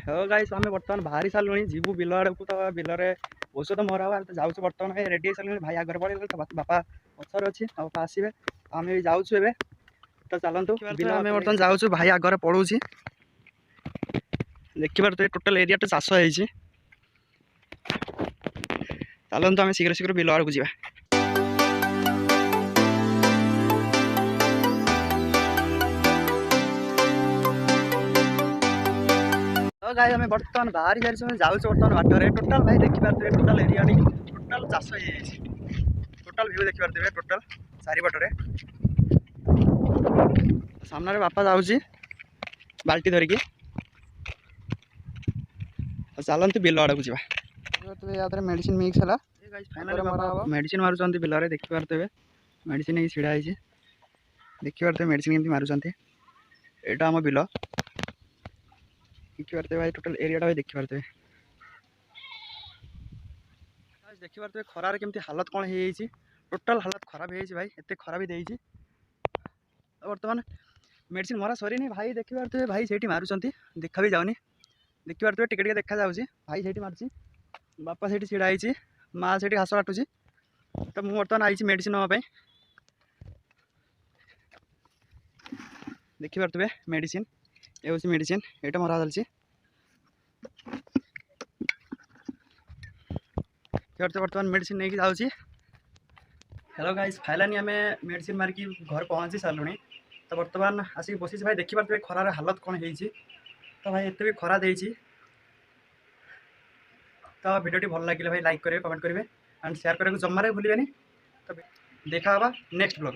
हाँ गाइस आम बर्तमान बाहरी सारू जीवु बिल आड़ को तो बिल औषध मरा हुआ तो जाऊँ बर्तमान रेडी सारे भाई आगे पड़े तो बापा पचर अच्छी बापा आसवे आम भी जाऊँ तो चलतु बिल आम बर्तमान जाऊँ भाई आगे पड़ू देखिए तो टोटाल एरिया तो चाष हो चलतु आम शीघ्र शीघ्र बिल आड़ को जावा। तो गाई आम बर्तमान बाहरी सारी जाऊँ बर्तमान बाटर टोटाल भाई देखिए टोटाल एरिया टोटाल चाष हो टोटाल व्यू देखिए टोटाल चारिपटे सामने बापा जाऊँगी बाल्टी धरिकी चलते बिल आड़ को जावा। मेडिसिन मिक्स है मेडिसिन मारुंट बिल देखिए मेडिसिन छिड़ा देखिए मेडिसिन केमती मारुंट यहाँ आम बिल देखिए भाई टोटाल एरिया भाई देखिए देखिए खरार केमती हालत कौन हो टोटाल हालत खराब हो भाई एत खराब ही बर्तमान मेडिसिन मरा सरी भाई देखिए भाई से मारुंट देखा भी जाऊनी देखिए टिके देखा जाऊँगी भाई से मार्च बापा से ढाई माँ से घास काटुची तो मुझे बर्तमान आई मेडिसिन नापी देखिए मेडिसिन ये हूँ मेडिसिन यहाँ मरा चलती बर्तमान मेडिसिन नहीं जाऊँगी। हेलो गाइस फाइनाली आम मेडिसिन मारिकी घर पहुँची सारूँ तो बर्तमान आसिक बसी भाई देखिए खरार हालत कौन हो तो भाई एत भी खरा देती तो भिडियोटी भल लगे भाई लाइक करेंगे कमेंट करेंगे एंड शेयर करने को जमारे भूलें तो देखा नेक्स्ट ब्लॉग।